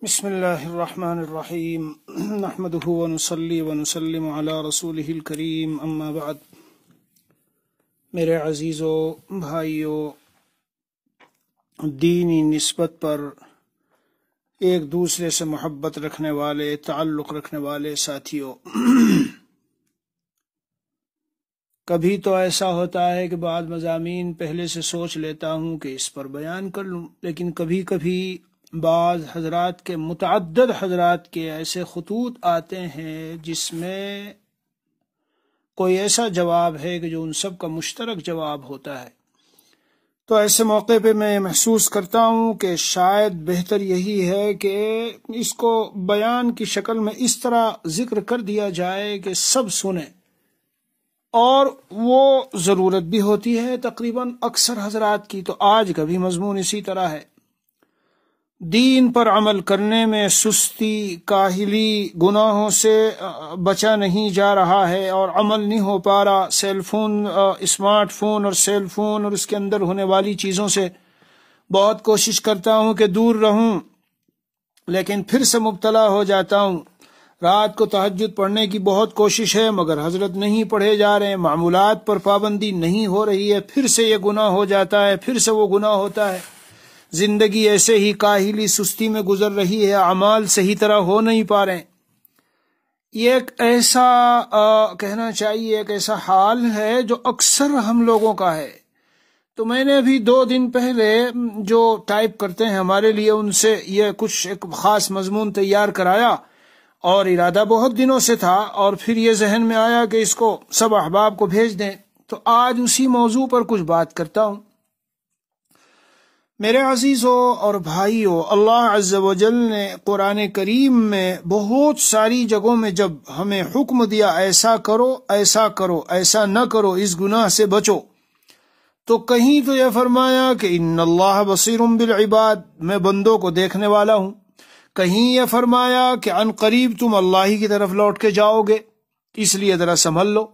بسم اللہ الرحمن الرحیم نحمده ونصلی ونسلم علی رسولہ الکریم اما بعد۔ میرے عزیزو بھائیو، دینی نسبت پر ایک دوسرے سے محبت رکھنے والے، تعلق رکھنے والے ساتھیوں، کبھی تو ایسا ہوتا ہے کہ بعض مضامین پہلے سے سوچ لیتا ہوں کہ اس پر بیان کر لوں، لیکن کبھی کبھی بعض حضرات کے، متعدد حضرات کے ایسے خطوط آتے ہیں جس میں کوئی ایسا جواب ہے کہ جو ان سب کا مشترک جواب ہوتا ہے، تو ایسے موقع پہ میں محسوس کرتا ہوں کہ شاید بہتر یہی ہے کہ اس کو بیان کی شکل میں اس طرح ذکر کر دیا جائے کہ سب سنیں، اور وہ ضرورت بھی ہوتی ہے تقریباً اکثر حضرات کی۔ تو آج کا بھی مضمون اسی طرح ہے، دین پر عمل کرنے میں سستی، کاہلی، گناہوں سے بچا نہیں جا رہا ہے اور عمل نہیں ہو پا رہا۔ سیل فون، اسمارٹ فون اور سیل فون اور اس کے اندر ہونے والی چیزوں سے بہت کوشش کرتا ہوں کہ دور رہوں، لیکن پھر سے مبتلا ہو جاتا ہوں۔ رات کو تہجد پڑھنے کی بہت کوشش ہے مگر حضرت نہیں پڑھے جا رہے ہیں، معمولات پر پابندی نہیں ہو رہی ہے، پھر سے یہ گناہ ہو جاتا ہے، پھر سے وہ گناہ ہوتا ہے۔ زندگی ایسے ہی کاہلی، سستی میں گزر رہی ہے، اعمال صحیح طرح ہو نہیں پا رہے ہیں۔ یہ ایک ایسا کہنا چاہیے، ایک ایسا حال ہے جو اکثر ہم لوگوں کا ہے۔ تو میں نے ابھی 2 دن پہلے جو ٹائپ کرتے ہیں ہمارے لیے، ان سے یہ کچھ ایک خاص مضمون تیار کرایا، اور ارادہ بہت دنوں سے تھا، اور پھر یہ ذہن میں آیا کہ اس کو سب احباب کو بھیج دیں، تو آج اسی موضوع پر کچھ بات کرتا ہوں۔ میرے عزیزوں اور بھائیوں، اللہ عز و جل نے قرآن کریم میں بہت ساری جگہوں میں جب ہمیں حکم دیا ایسا کرو، ایسا کرو، ایسا نہ کرو، اس گناہ سے بچو، تو کہیں تو یہ فرمایا کہ ان اللہ بصیر بالعباد، میں بندوں کو دیکھنے والا ہوں۔ کہیں یہ فرمایا کہ عن قریب تم اللہ ہی کی طرف لوٹ کے جاؤ گے، اس لیے ذرا سنبھل لو۔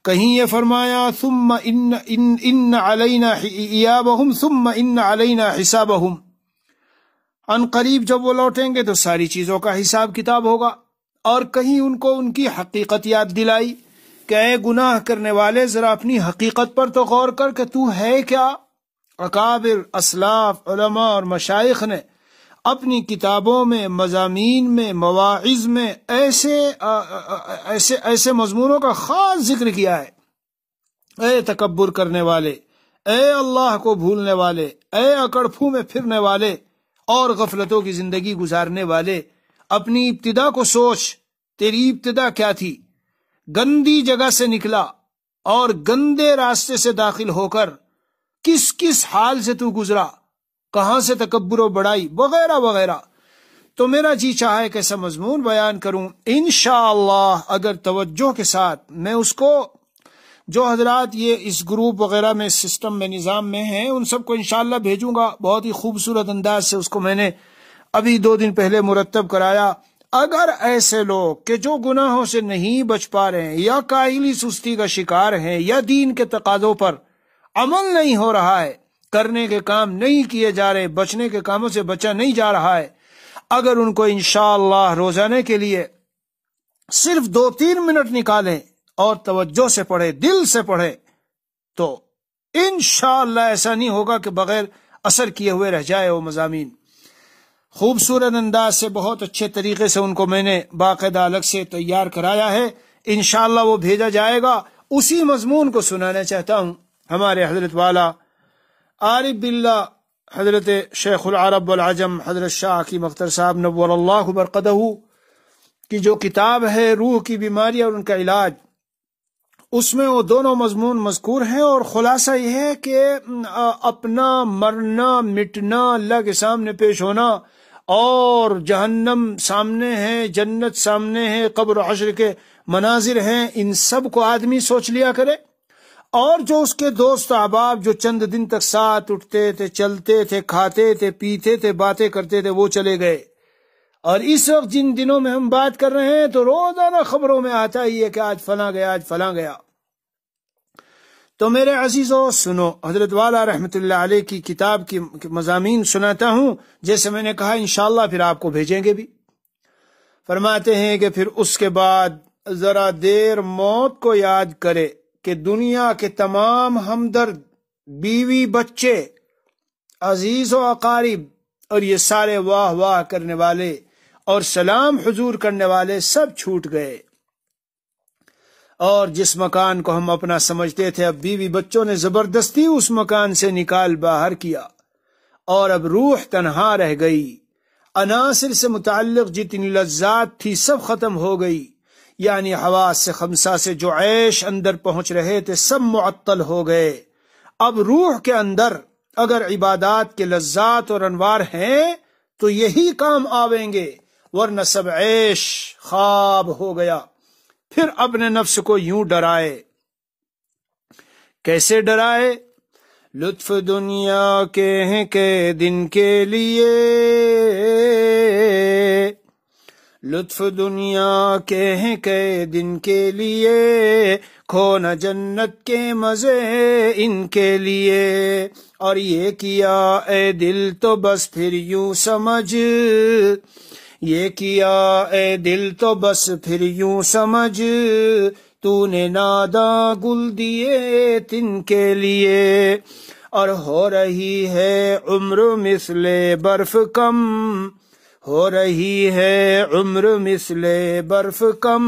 کہیں یہ فرمایا ثم ان علینا ایابہم ثم ان علینا حسابہم، عن قریب جب وہ لوٹیں گے تو ساری چیزوں کا حساب کتاب ہوگا۔ اور کہیں ان کو ان کی حقیقت یاد دلائی کہ اے گناہ کرنے والے، ذرا اپنی حقیقت پر تو غور کر کہ تو ہے کیا۔ اکابر، اسلاف، علماء اور مشائخ نے اپنی کتابوں میں، مضامین میں، مواعظ میں ایسے مضمونوں کا خاص ذکر کیا ہے۔ اے تکبر کرنے والے، اے اللہ کو بھولنے والے، اے اکڑ پھو میں پھرنے والے اور غفلتوں کی زندگی گزارنے والے، اپنی ابتدا کو سوچ، تیری ابتدا کیا تھی؟ گندی جگہ سے نکلا اور گندے راستے سے داخل ہو کر کس کس حال سے تو گزرا، کہاں سے تکبر و بڑائی وغیرہ وغیرہ۔ تو میرا جی چاہا ہے کہ ایسا مضمون بیان کروں، انشاءاللہ اگر توجہ کے ساتھ میں اس کو، جو حضرات یہ اس گروپ وغیرہ میں، سسٹم میں، نظام میں ہیں، ان سب کو انشاءاللہ بھیجوں گا۔ بہت ہی خوبصورت انداز سے اس کو میں نے ابھی 2 دن پہلے مرتب کرایا۔ اگر ایسے لوگ کہ جو گناہوں سے نہیں بچ پا رہے ہیں، یا کاہلی سستی کا شکار ہیں، یا دین کے تقاضوں پر عمل نہیں ہو رہا ہے، کرنے کے کام نہیں کیے جا رہے، بچنے کے کاموں سے بچا نہیں جا رہا ہے، اگر ان کو انشاءاللہ روزانے کے لیے صرف 2-3 منٹ نکالیں اور توجہ سے پڑھے، دل سے پڑھے، تو انشاءاللہ ایسا نہیں ہوگا کہ بغیر اثر کیے ہوئے رہ جائے وہ مضامین۔ خوبصورت انداز سے، بہت اچھے طریقے سے ان کو میں نے باقاعدہ الگ سے تیار کرایا ہے، انشاءاللہ وہ بھیجا جائے گا۔ اسی مضمون کو سنانا چاہتا ہوں۔ ہمارے حضرت والا عارف باللہ حضرت شیخ العرب والعجم حضرت شاہ حکیم اختر صاحب نور اللہ برقدہ کی جو کتاب ہے روح کی بیماری اور ان کا علاج، اس میں وہ دونوں مضمون مذکور ہیں، اور خلاصہ یہ ہے کہ اپنا مرنا، مٹنا، اللہ کے سامنے پیش ہونا، اور جہنم سامنے ہے، جنت سامنے ہے، قبر و حشر کے مناظر ہیں، ان سب کو آدمی سوچ لیا کرے۔ اور جو اس کے دوست احباب جو چند دن تک ساتھ اٹھتے تھے، چلتے تھے، کھاتے تھے، پیتے تھے، باتیں کرتے تھے، وہ چلے گئے، اور اس وقت جن دنوں میں ہم بات کر رہے ہیں تو روزانہ خبروں میں آتا ہی ہے کہ آج فلاں گیا، آج فلاں گیا۔ تو میرے عزیزو سنو، حضرت والا رحمت اللہ علیہ کی کتاب کی مضامین سناتا ہوں، جیسے میں نے کہا انشاءاللہ پھر آپ کو بھیجیں گے بھی۔ فرماتے ہیں کہ پھر اس کے بعد ذرا دیر موت کو یاد کرے کہ دنیا کے تمام ہمدرد، بیوی، بچے، عزیز و اقارب اور یہ سارے واہ واہ کرنے والے اور سلام حضور کرنے والے سب چھوٹ گئے، اور جس مکان کو ہم اپنا سمجھتے تھے اب بیوی بچوں نے زبردستی اس مکان سے نکال باہر کیا، اور اب روح تنہا رہ گئی۔ عناصر سے متعلق جتنی لذات تھی سب ختم ہو گئی، یعنی حواس خمسہ سے جو عیش اندر پہنچ رہے تھے سب معطل ہو گئے۔ اب روح کے اندر اگر عبادات کے لذات اور انوار ہیں تو یہی کام آویں گے، ورنہ سب عیش خواب ہو گیا۔ پھر اپنے نفس کو یوں ڈرائے، کیسے ڈرائے؟ لطف دنیا کے ہیں کہ دن کے لیے، لطف دنیا کے ہیں کہ دن کے لیے، کھونا جنت کے مزے ان کے لیے، اور یہ کیا اے دل تو بس پھر یوں سمجھ، یہ کیا اے دل تو بس پھر یوں سمجھ، تو نے ناداں گل دیے تن کے لیے، اور ہو رہی ہے عمر مثل برف کم، ہو رہی ہے عمر مثل برف کم،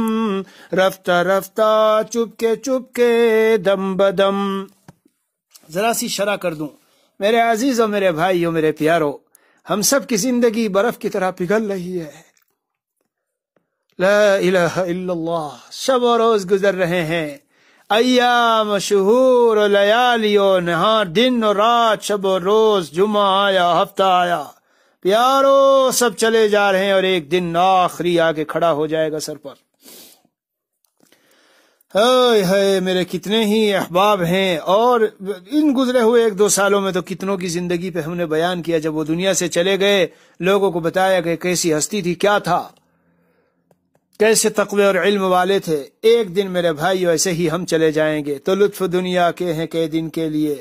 رفتہ رفتہ چپ کے دم بدم۔ ذرا سی شرح کر دوں میرے عزیزوں، میرے بھائیوں، میرے پیارو، ہم سب کی زندگی برف کی طرح پگھل رہی ہے۔ لا الہ الا اللہ، شب و روز گزر رہے ہیں، ایام، شہور و لیالی و نہار، دن و رات، شب و روز، جمعہ آیا، ہفتہ آیا، پیارو سب چلے جا رہے ہیں، اور ایک دن آخری آ کے کھڑا ہو جائے گا سر پر۔ ہائے ہائے، میرے کتنے ہی احباب ہیں، اور ان گزرے ہوئے 1-2 سالوں میں تو کتنوں کی زندگی پہ ہم نے بیان کیا۔ جب وہ دنیا سے چلے گئے، لوگوں کو بتایا کہ کیسی ہستی تھی، کیا تھا، کیسے تقوی اور علم والے تھے۔ ایک دن میرے بھائیو ایسے ہی ہم چلے جائیں گے، تو لطف دنیا کے ہیں کہ دن کے لیے،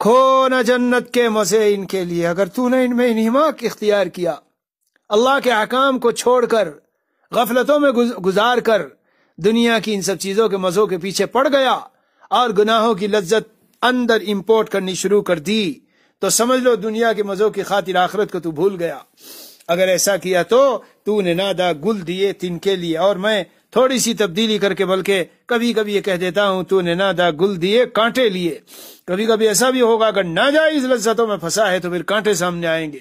کھونا جنت کے مزے ان کے لیے۔ اگر تو نے ان میں انہماک اختیار کیا، اللہ کے احکام کو چھوڑ کر، غفلتوں میں گزار کر دنیا کی ان سب چیزوں کے مزوں کے پیچھے پڑ گیا، اور گناہوں کی لذت اندر امپورٹ کرنی شروع کر دی، تو سمجھ لو دنیا کے مزوں کی خاطر آخرت کو تو بھول گیا۔ اگر ایسا کیا تو نے نادا گل دیے تن کے لیے، اور میں تھوڑی سی تبدیلی کر کے بلکہ کبھی کبھی یہ کہہ دیتا ہوں، تو نے نادا گل دیے کانٹے لیے۔ کبھی کبھی ایسا بھی ہوگا اگر ناجائز لذتوں میں پھنسا ہے تو پھر کانٹے سامنے آئیں گے۔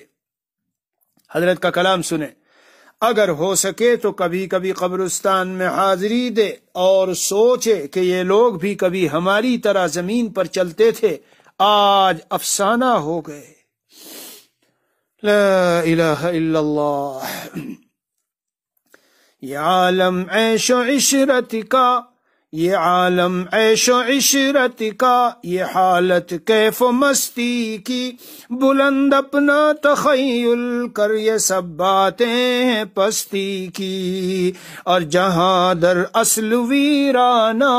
حضرت کا کلام سنیں، اگر ہو سکے تو کبھی کبھی قبرستان میں حاضری دے اور سوچے کہ یہ لوگ بھی کبھی ہماری طرح زمین پر چلتے تھے، آج افسانہ ہو گئے۔ لا الہ الا اللہ۔ یہ عالم عیش و عشرت کا، یہ عالم عیش و عشرت کا، یہ حالت کیف و مستی کی، بلند اپنا تخیل کر یہ سب باتیں ہیں پستی کی، اور جہاں در اصل ویرانہ،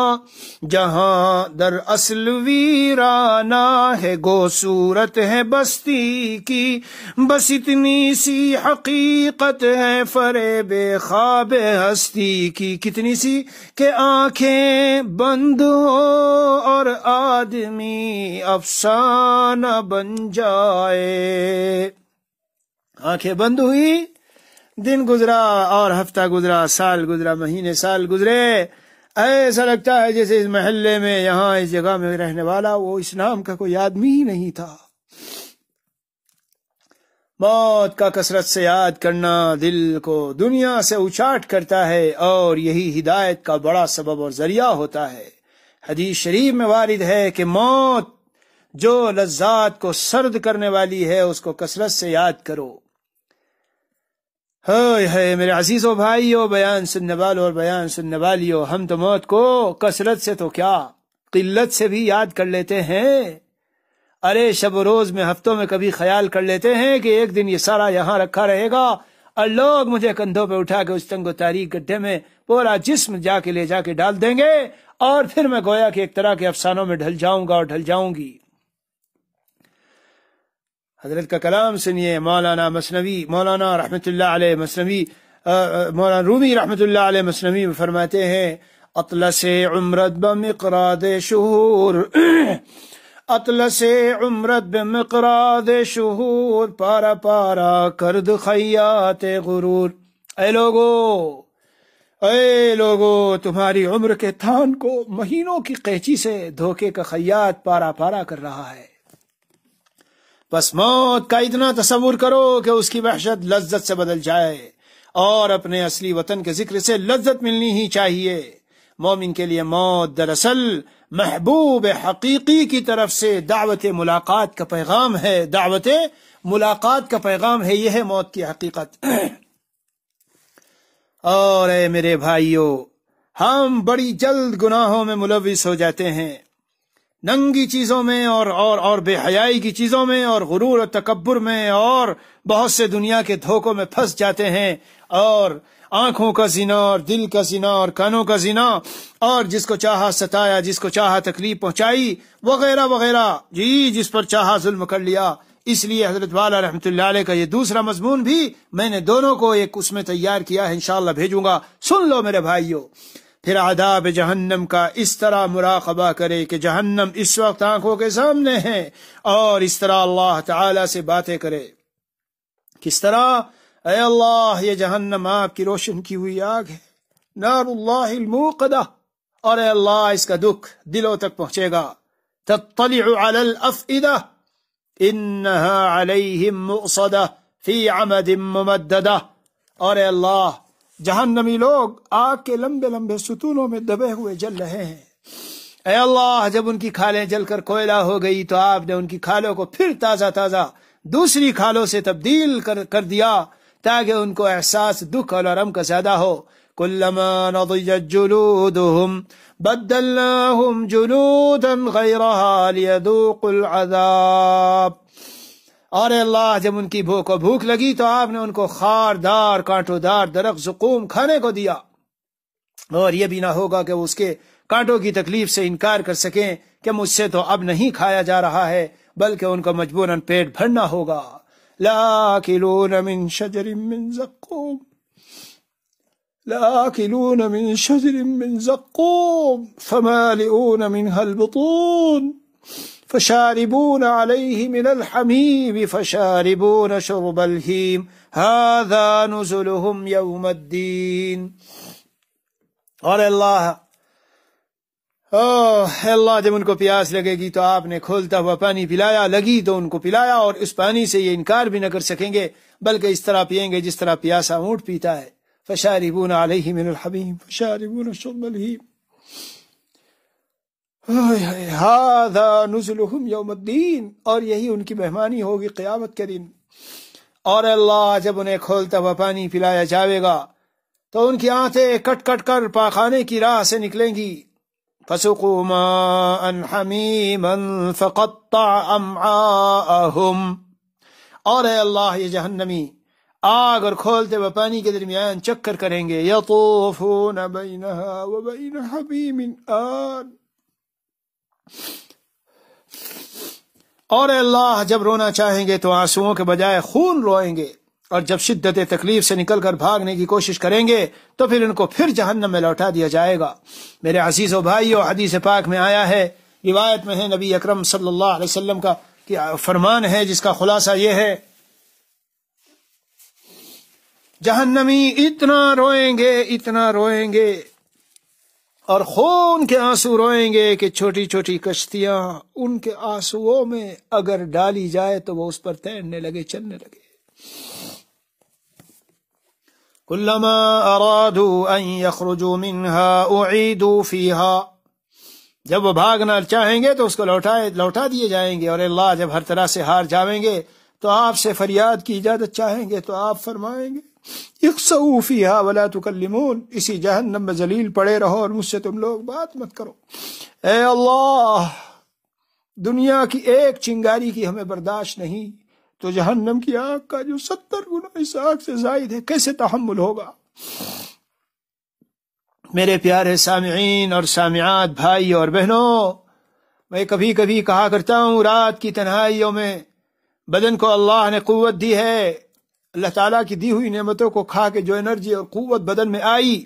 جہاں در اصل ویرانہ ہے، گو صورت ہے بستی کی، بس اتنی سی حقیقت ہے فریب خواب ہستی کی، کتنی سی کہ آنکھیں بند ہو اور آدمی افسانہ بن جائے۔ آنکھیں بند ہوئی، دن گزرا اور ہفتہ گزرا، سال گزرا، مہینے سال گزرے، ایسا لگتا ہے جیسے اس محلے میں، یہاں اس جگہ میں رہنے والا وہ اس نام کا کوئی آدمی ہی نہیں تھا۔ موت کا کثرت سے یاد کرنا دل کو دنیا سے اچاٹ کرتا ہے، اور یہی ہدایت کا بڑا سبب اور ذریعہ ہوتا ہے۔ حدیث شریف میں وارد ہے کہ موت جو لذات کو سرد کرنے والی ہے اس کو کثرت سے یاد کرو۔ ہے میرے عزیزو بھائیو، بیان سننے والوں اور بیان سننے والیوں، ہم تو موت کو کثرت سے تو کیا قلت سے بھی یاد کر لیتے ہیں۔ ارے شب و روز میں، ہفتوں میں کبھی خیال کر لیتے ہیں کہ ایک دن یہ سارا یہاں رکھا رہے گا، اور لوگ مجھے کندھوں پہ اٹھا کے اس تنگ و تاریک گڈھے میں پورا جسم لے جا کے ڈال دیں گے، اور پھر میں گویا کہ ایک طرح کے افسانوں میں ڈھل جاؤں گا اور ڈھل جاؤں گی۔ حضرت کا کلام سنیے، مولانا مثنوی، مولانا رحمت اللہ علیہ مثنوی، مولانا رومی رحمت اللہ علیہ مثنوی میں فرماتے ہیں اطلس عمرت بمقراد شہور اطلس عمرت بمقراد شہور پارا پارا کرد خیات غرور۔ اے لوگو تمہاری عمر کے تھان کو مہینوں کی قینچی سے دھوکے کا خیاط پارا پارا کر رہا ہے۔ بس موت کا اتنا تصور کرو کہ اس کی وحشت لذت سے بدل جائے، اور اپنے اصلی وطن کے ذکر سے لذت ملنی ہی چاہیے۔ مومن کے لیے موت دراصل محبوب حقیقی کی طرف سے دعوت ملاقات کا پیغام ہے، دعوت ملاقات کا پیغام ہے، یہ ہے موت کی حقیقت۔ اور اے میرے بھائیو، ہم بڑی جلد گناہوں میں ملوث ہو جاتے ہیں، ننگی چیزوں میں اور بے حیائی کی چیزوں میں اور غرور و تکبر میں، اور بہت سے دنیا کے دھوکوں میں پھنس جاتے ہیں، اور آنکھوں کا زنا اور دل کا زنا اور کانوں کا زنا، اور جس کو چاہا ستایا، جس کو چاہا تکلیف پہنچائی، وغیرہ وغیرہ، جس پر چاہا ظلم کر لیا۔ اس لیے حضرت والا رحمت اللہ علیہ کا یہ دوسرا مضمون بھی میں نے دونوں کو ایک اس میں تیار کیا ہے، انشاءاللہ بھیجوں گا، سن لو میرے بھائیو۔ پھر عذاب جہنم کا اس طرح مراقبہ کرے کہ جہنم اس وقت آنکھوں کے سامنے ہے، اور اس طرح اللہ تعالی سے باتیں کرے۔ کس طرح؟ اے اللہ، یہ جہنم آپ کی روشن کی ہوئی آگ ہے، نار اللہ الموقدہ، اور اے اللہ اس کا دکھ دلوں تک پہنچے گا۔ تطلع علی الافئدہ انہا علیہم مؤصدہ فی عمد ممددہ، اور اے اللہ جہنمی لوگ آگ کے لمبے لمبے ستونوں میں دبے ہوئے جل رہے ہیں۔ اے اللہ، جب ان کی کھالیں جل کر کوئلہ ہو گئی تو آپ نے ان کی کھالوں کو پھر تازہ تازہ دوسری کھالوں سے تبدیل کر دیا، تاکہ ان کو احساس دکھ اور الم کا زیادہ ہو۔ کلما نضجت جلودهم بدلناهم جلودا غیرها لیذوقوا العذاب، اور اے اللہ جب ان کی بھوک لگی تو آپ نے ان کو خاردار کانٹوں دار درخت زقوم کھانے کو دیا، اور یہ بھی نہ ہوگا کہ وہ اس کے کانٹوں کی تکلیف سے انکار کر سکیں کہ مجھ سے تو اب نہیں کھایا جا رہا ہے، بلکہ ان کو مجبوراً پیٹ بھرنا ہوگا۔ لآکلون من شجر من زقوم لآکلون من شجر من زقوم فمالئون منها البطون فشاربون عليه من الحميم فشاربون شرب الهيم هذا نزلهم يوم الدين۔ اور اللہ جب ان کو پیاس لگے گی تو آپ نے کھولتا ہوا پانی پلایا، لگی تو ان کو پلایا، اور اس پانی سے یہ انکار بھی نہ کر سکیں گے، بلکہ اس طرح پیئیں گے جس طرح پیاسا اونٹ پیتا ہے۔ فشاربون علیہ من الحمیم فشاربون شرب الہیم ھذا نزلہم یوم الدین، اور یہی ان کی مہمانی ہوگی قیامت کے دن۔ اور اللہ جب انہیں کھولتا ہوا پانی پلایا جاوے گا تو ان کی آنتیں کٹ کٹ کر پاخانے کی راہ سے نکلیں گی۔ فسقوا ماء حمیما فقطع امعاءہم، اور اے اللہ یہ جہنمی آگ اور کھولتے ہوئے پانی کے درمیان چکر کریں گے۔ یطوفون بینہا وبین حمیم آن، اور اے اللہ جب رونا چاہیں گے تو آنسوؤں کے بجائے خون روئیں گے، اور جب شدت تکلیف سے نکل کر بھاگنے کی کوشش کریں گے تو پھر ان کو پھر جہنم میں لوٹا دیا جائے گا۔ میرے عزیزو بھائیو، حدیث پاک میں آیا ہے، روایت میں ہے، نبی اکرم صلی اللہ علیہ وسلم کا فرمان ہے جس کا خلاصہ یہ ہے، جہنمی اتنا روئیں گے اور خون کے آنسو روئیں گے کہ چھوٹی چھوٹی کشتیاں ان کے آنسوؤں میں اگر ڈالی جائے تو وہ اس پر تیرنے لگے، چلنے لگے۔ کلما ارادوا ان یخرجوا منها اعیدوا فیها، جب وہ بھاگنا چاہیں گے تو اس کو لوٹا دیے جائیں گے، اور اللہ جب ہر طرح سے ہار جاویں گے تو آپ سے فریاد کی اجازت چاہیں گے تو آپ فرمائیں گے اخسؤوا فیها ولا تکلمون، اسی جہنم میں ذلیل پڑے رہو اور مجھ سے تم لوگ بات مت کرو۔ اے اللہ، دنیا کی ایک چنگاری کی ہمیں برداشت نہیں، تو جہنم کی آگ کا جو 70 گنا اس آگ سے زائد ہے کیسے تحمل ہوگا؟ میرے پیارے سامعین اور سامعات، بھائی اور بہنوں، میں کبھی کبھی کہا کرتا ہوں رات کی تنہائیوں میں بدن کو اللہ نے قوت دی ہے، اللہ تعالیٰ کی دی ہوئی نعمتوں کو کھا کے جو انرجی اور قوت بدن میں آئی،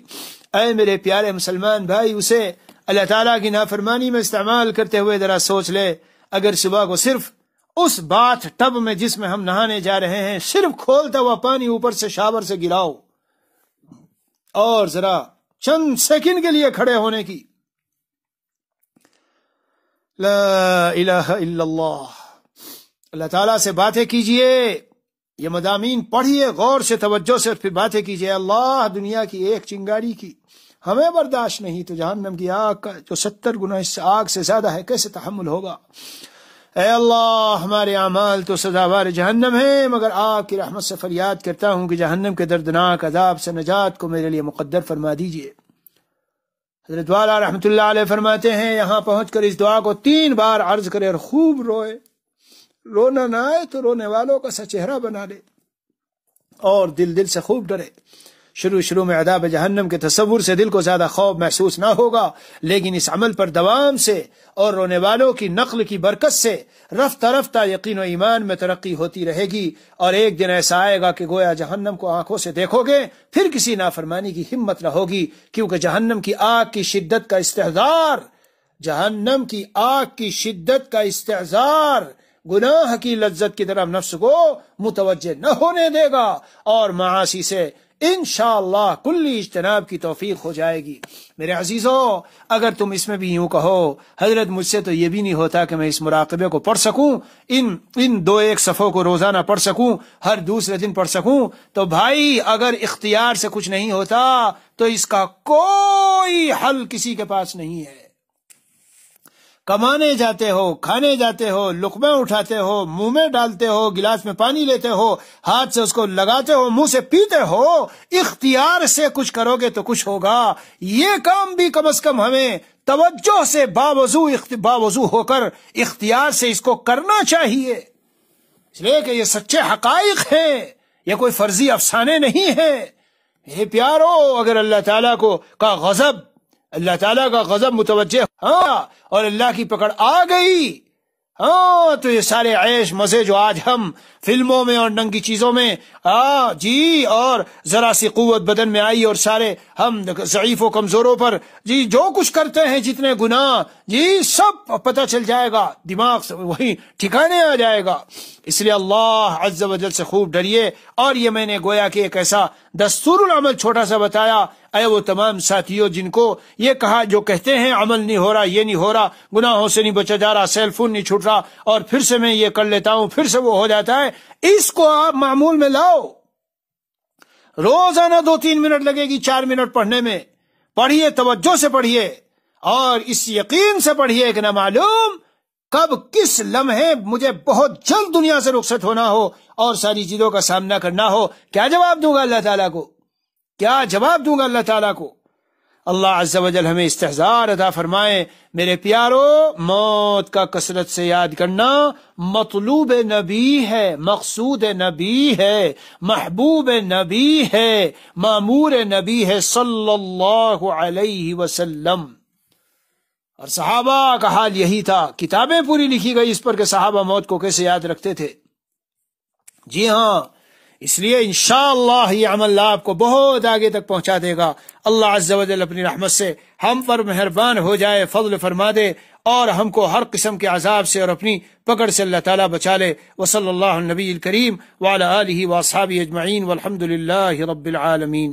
اے میرے پیارے مسلمان بھائی، اسے اللہ تعالیٰ کی نافرمانی میں استعمال کرتے ہوئے ذرا سوچ لے۔ اگر صبح کو صرف اس باتھ ٹب میں جس میں ہم نہانے جا رہے ہیں صرف کھولتا ہوا پانی اوپر سے شاور سے گراؤ اور ذرا چند سیکنڈ کے لیے کھڑے ہونے کی، لا الہ الا اللہ، اللہ تعالیٰ سے باتیں کیجئے، یہ مضامین پڑھیے غور سے، توجہ سے، پھر باتیں کیجئے۔ اللہ، دنیا کی ایک چنگاری کی ہمیں برداشت نہیں تو جہنم کی آگ کا جو 70 گنا اس آگ سے زیادہ ہے کیسے تحمل ہوگا؟ اے اللہ، ہمارے اعمال تو سزاوار جہنم ہیں، مگر آپ کی رحمت سے فریاد کرتا ہوں کہ جہنم کے دردناک عذاب سے نجات کو میرے لیے مقدر فرما دیجئے۔ حضرت والا رحمت اللہ علیہ فرماتے ہیں یہاں پہنچ کر اس دعا کو 3 بار عرض کرے اور خوب روئے، رونا نہ آئے تو رونے والوں کا سا چہرہ بنا لے اور دل سے خوب ڈرے۔ شروع میں عذاب جہنم کے تصور سے دل کو زیادہ خوف محسوس نہ ہوگا، لیکن اس عمل پر دوام سے اور رونے والوں کی نقل کی برکت سے رفتہ رفتہ یقین و ایمان میں ترقی ہوتی رہے گی، اور ایک دن ایسا آئے گا کہ گویا جہنم کو آنکھوں سے دیکھو گے، پھر کسی نافرمانی کی ہمت نہ ہوگی، کیونکہ جہنم کی آگ کی شدت کا استحضار، جہنم کی آگ کی شدت کا استحضار گناہ کی لذت کی طرف نفس کو متوجہ نہ ہونے دے گا، اور معاصی سے انشاءاللہ کلی اجتناب کی توفیق ہو جائے گی۔ میرے عزیزو، اگر تم اس میں بھی یوں کہو حضرت مجھ سے تو یہ بھی نہیں ہوتا کہ میں اس مراقبے کو پڑھ سکوں، ان 2-1 صفحوں کو روزانہ پڑھ سکوں، ہر دوسرے دن پڑھ سکوں، تو بھائی اگر اختیار سے کچھ نہیں ہوتا تو اس کا کوئی حل کسی کے پاس نہیں ہے۔ کمانے جاتے ہو، کھانے جاتے ہو، لقمہ اٹھاتے ہو، منہ میں ڈالتے ہو، گلاس میں پانی لیتے ہو، ہاتھ سے اس کو لگاتے ہو، منہ سے پیتے ہو، اختیار سے کچھ کرو گے تو کچھ ہوگا۔ یہ کام بھی کم از کم ہمیں توجہ سے باوضو ہو کر اختیار سے اس کو کرنا چاہیے، اس لیے کہ یہ سچے حقائق ہیں، یہ کوئی فرضی افسانے نہیں ہیں۔ میرے پیارو، اگر اللہ تعالیٰ اللہ تعالیٰ کا غضب متوجہ اور اللہ کی پکڑ آ گئی، تو یہ سارے عیش مزے جو آج ہم فلموں میں اور ننگی چیزوں میں جی، اور ذرا سی قوت بدن میں آئی اور سارے ہم ضعیف و کمزوروں پر جی جو کچھ کرتے ہیں، جتنے گناہ جی سب پتہ چل جائے گا، دماغ سے وہی ٹھکانے آ جائے گا۔ اس لیے اللہ عز و جل سے خوب ڈریے، اور یہ میں نے گویا کہ ایک ایسا دستور العمل چھوٹا سا بتایا۔ اے وہ تمام ساتھیوں جن کو یہ کہا، جو کہتے ہیں عمل نہیں ہو رہا، یہ نہیں ہو رہا، گناہوں سے نہیں بچا جا رہا، سیل فون نہیں چھوٹ رہا، اور پھر سے میں یہ کر لیتا ہوں، پھر سے وہ ہو جاتا ہے، اس کو آپ معمول میں لاؤ۔ روزانہ 2-3 منٹ لگے گی 4 منٹ پڑھنے میں، پڑھیے، توجہ سے پڑھیے، اور اس یقین سے پڑھیے کہ نہ معلوم کب کس لمحے مجھے بہت جلد دنیا سے رخصت ہونا ہو اور ساری چیزوں کا سامنا کرنا ہو۔ کیا جواب دوں گا اللہ تعالیٰ کو؟ کیا جواب دوں گا اللہ تعالیٰ کو؟ اللہ عز و جل ہمیں استحضار عطا فرمائے۔ میرے پیارو، موت کا کثرت سے یاد کرنا مطلوب نبی ہے، مقصود نبی ہے، محبوب نبی ہے، مامور نبی ہے صلی اللہ علیہ وسلم۔ اور صحابہ کا حال یہی تھا، کتابیں پوری لکھی گئی اس پر کہ صحابہ موت کو کیسے یاد رکھتے تھے۔ جی ہاں، اس لیے انشاءاللہ یہ عمل آپ کو بہت آگے تک پہنچا دے گا۔ اللہ عز و جل اپنی رحمت سے ہم پر مہربان ہو جائے، فضل فرما دے، اور ہم کو ہر قسم کے عذاب سے اور اپنی پکڑ سے اللہ تعالیٰ بچا لے۔ وصلی اللہ النبی الکریم وعلی آلہ واصحابہ اجمعین والحمد للہ رب العالمین۔